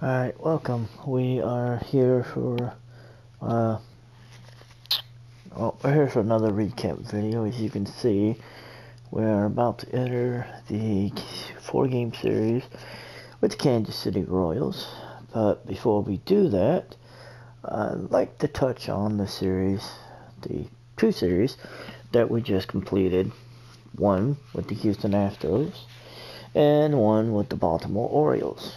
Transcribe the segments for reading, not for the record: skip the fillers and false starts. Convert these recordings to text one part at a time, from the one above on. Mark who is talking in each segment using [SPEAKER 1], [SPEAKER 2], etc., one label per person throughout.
[SPEAKER 1] Alright, welcome. We are here for we're here for another recap video. As you can see, we're about to enter the 4-game series with the Kansas City Royals. But before we do that, I'd like to touch on the two series that we just completed. One with the Houston Astros and one with the Baltimore Orioles.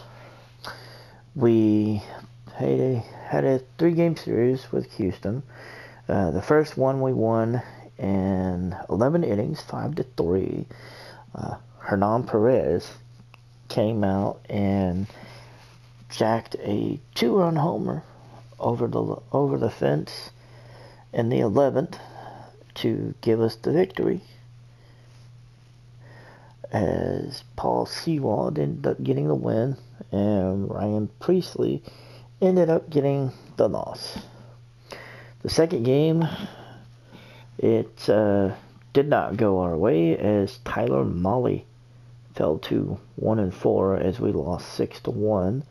[SPEAKER 1] We had a 3-game series with Houston. The first one we won in 11 innings, 5-3. Hernan Perez came out and jacked a 2-run homer over the fence in the 11th to give us the victory, as Paul Sewald ended up getting the win and Ryan Priestley ended up getting the loss. The second game, it did not go our way, as Tyler Mahle fell to 1-4 as we lost 6-1.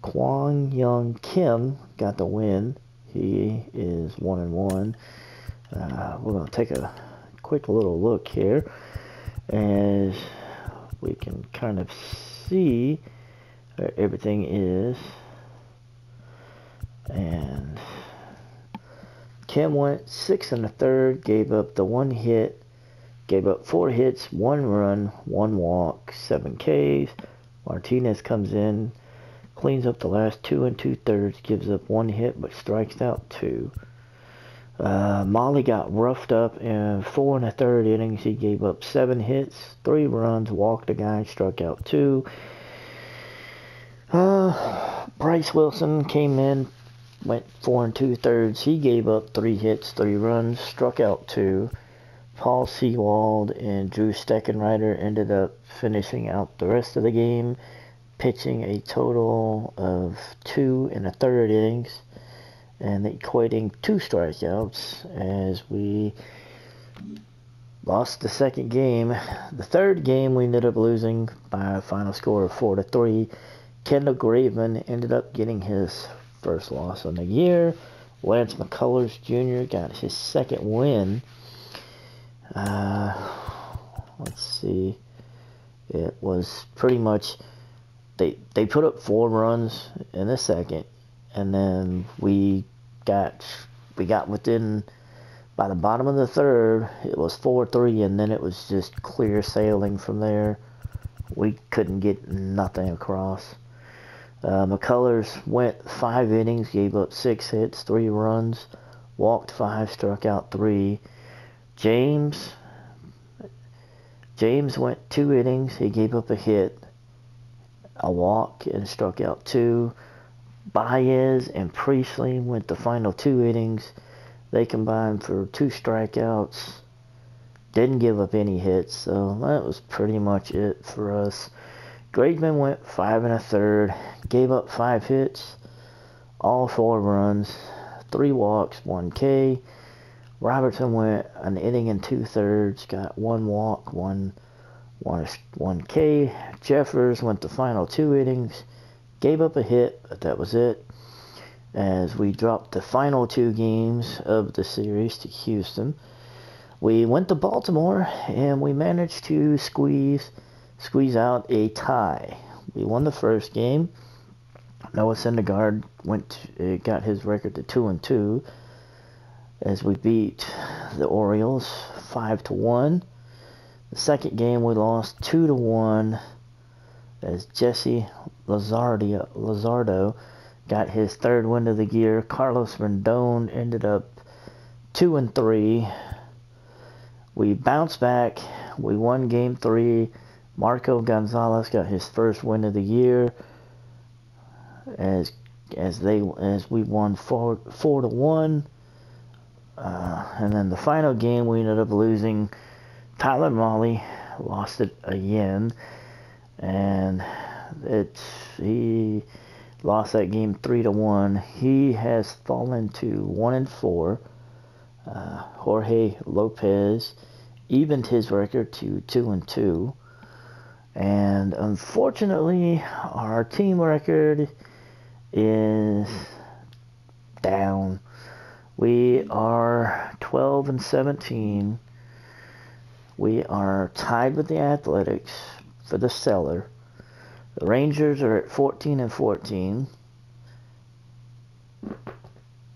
[SPEAKER 1] Kwang Young Kim got the win. He is 1-1. We're going to take a quick little look here, as we can kind of see where everything is. And Kim went 6 1/3, gave up the 1 hit, gave up 4 hits, 1 run, 1 walk, 7 Ks. Martinez comes in, cleans up the last 2 2/3, gives up 1 hit but strikes out 2. Mahle got roughed up in 4 1/3 innings. He gave up 7 hits, 3 runs, walked a guy, struck out 2. Bryce Wilson came in, went 4 2/3. He gave up 3 hits, 3 runs, struck out 2. Paul Sewald and Drew Steckenrider ended up finishing out the rest of the game, pitching a total of 2 1/3 innings, and equating 2 strikeouts, as we lost the second game. The third game we ended up losing by a final score of 4-3. Kendall Graveman ended up getting his first loss on the year. Lance McCullers Jr. got his second win. Let's see. It was pretty much, they put up 4 runs in the second, and then we got within, by the bottom of the third, it was 4-3, and then it was just clear sailing from there. We couldn't get nothing across. McCullers went 5 innings, gave up 6 hits, 3 runs, walked 5, struck out 3. James went 2 innings. He gave up a hit, a walk, and struck out 2. Baez and Priestley went the final 2 innings. They combined for 2 strikeouts. Didn't give up any hits, so that was pretty much it for us. Graveman went 5 1/3, gave up 5 hits, all 4 runs, 3 walks, 1 K. Robertson went an inning and 2/3, got 1 walk, 1 K. Jeffers went the final 2 innings, gave up a hit, but that was it, as we dropped the final 2 games of the series to Houston. We went to Baltimore, and we managed to squeeze out a tie. We won the first game. Noah Syndergaard got his record to 2-2, as we beat the Orioles 5-1. The second game we lost 2-1, as Jesse Luzardo got his 3rd win of the year. Carlos Rendon ended up 2-3. We bounced back. We won game 3. Marco Gonzalez got his 1st win of the year, as we won 4-1. And then the final game we ended up losing. Tyler Mahle lost it again, and he lost that game 3-1. He has fallen to 1-4. Jorge Lopez evened his record to 2-2. And unfortunately, our team record is down. We are 12-17. We are tied with the Athletics for the cellar. The Rangers are at 14-14.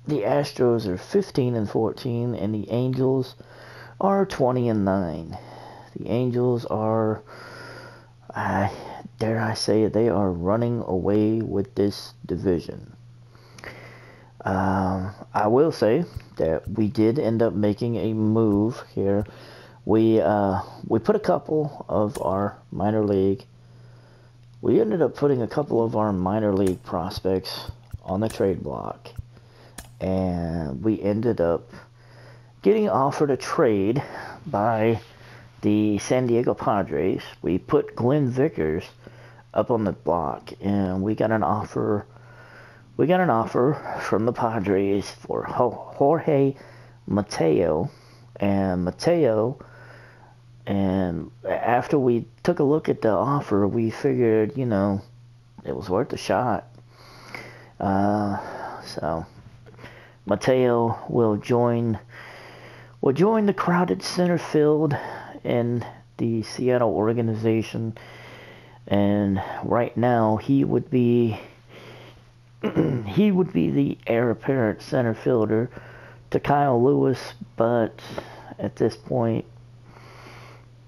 [SPEAKER 1] The Astros are 15-14, and the Angels are 20-9. The Angels are, dare I say it, they are running away with this division. I will say that we did end up making a move here. We put a couple of our minor league. We ended up putting a couple of our minor league prospects on the trade block, and we ended up getting offered a trade by the San Diego Padres. We put Glenn Vickers up on the block, and we got an offer. We got an offer from the Padres for Jorge Mateo, and after we took a look at the offer, we figured, you know, it was worth a shot. So Mateo will join the crowded center field in the Seattle organization, and right now he would be the heir apparent center fielder to Kyle Lewis, but at this point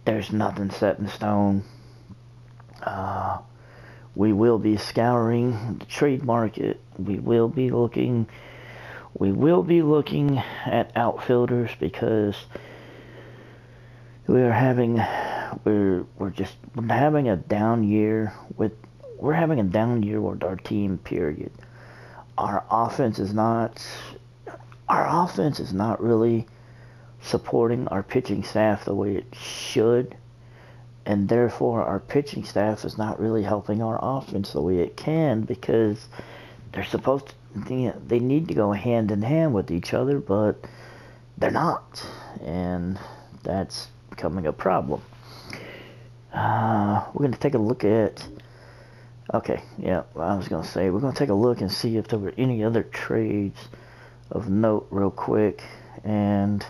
[SPEAKER 1] there's nothing set in stone. We will be scouring the trade market. We will be looking at outfielders, because we're having a down year with our team, period. Our offense is not really supporting our pitching staff the way it should, and therefore our pitching staff is not really helping our offense the way it can, because they're supposed to, they need to go hand in hand with each other, but they're not, and that's becoming a problem. We're going to take a look at, we're going to take a look and see if there were any other trades of note real quick, and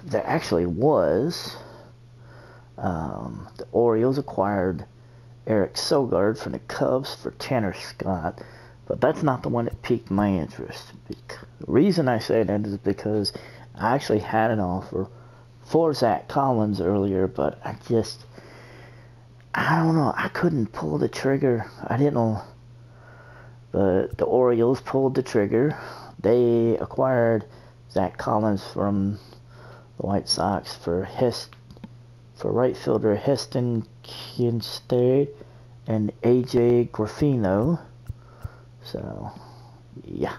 [SPEAKER 1] there actually was. The Orioles acquired Eric Sogard from the Cubs for Tanner Scott, but that's not the one that piqued my interest. The reason I say that is because I actually had an offer for Zach Collins earlier, but I don't know, I couldn't pull the trigger. But the Orioles pulled the trigger. They acquired Zach Collins from the White Sox for right fielder Heston Kjerstad and AJ Griffino. So, yeah.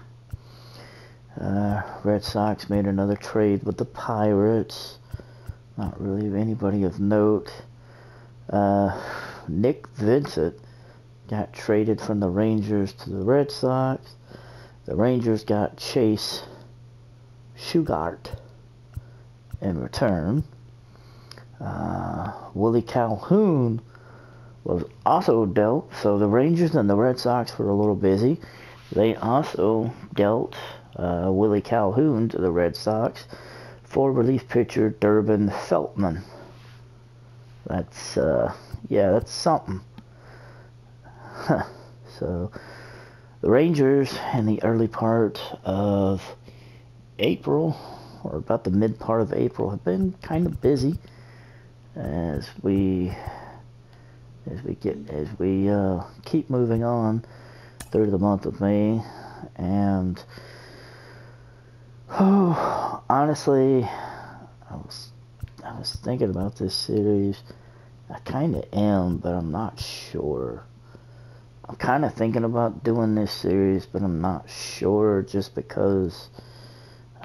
[SPEAKER 1] Red Sox made another trade with the Pirates. Not really anybody of note. Nick Vincent got traded from the Rangers to the Red Sox. The Rangers got Chase Shugart in return. Willie Calhoun was also dealt, so the Rangers and the Red Sox were a little busy. They also dealt Willie Calhoun to the Red Sox for relief pitcher Durbin Feltman. That's something. So the Rangers in the early part of April, or about the mid part of April, have been kind of busy as we keep moving on through the month of May. And honestly, I was thinking about this series. I kind of am, but I'm not sure. I'm kind of thinking about doing this series, but I'm not sure, just because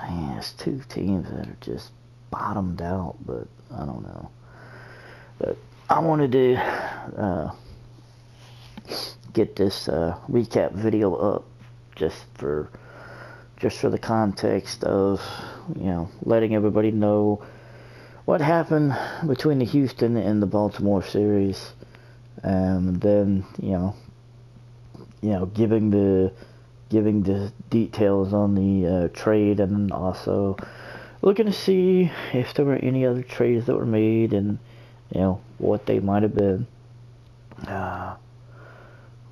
[SPEAKER 1] it's two teams that are just bottomed out, but I don't know. But I wanted to get this recap video up just for the context of, letting everybody know what happened between the Houston and the Baltimore series, and then giving the details on the trade, and also looking to see if there were any other trades that were made, and what they might have been.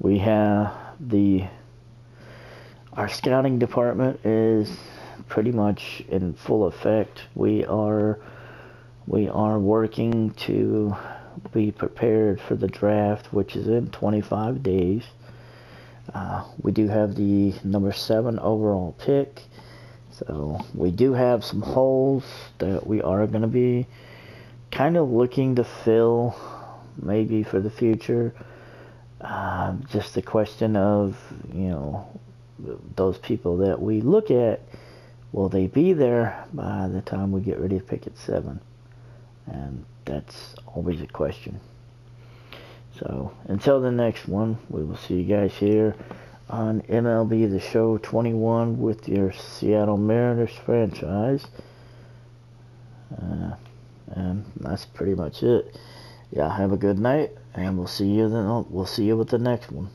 [SPEAKER 1] We have our scouting department is pretty much in full effect. We are working to be prepared for the draft, which is in 25 days. We do have the number 7 overall pick, so we do have some holes that we are going to be kind of looking to fill, maybe for the future. Just a question of, those people that we look at, will they be there by the time we get ready to pick at 7? And that's always a question. So, until the next one, we will see you guys here on MLB The Show 21 with your Seattle Mariners franchise. And that's pretty much it. Yeah, have a good night, and we'll see you with the next one.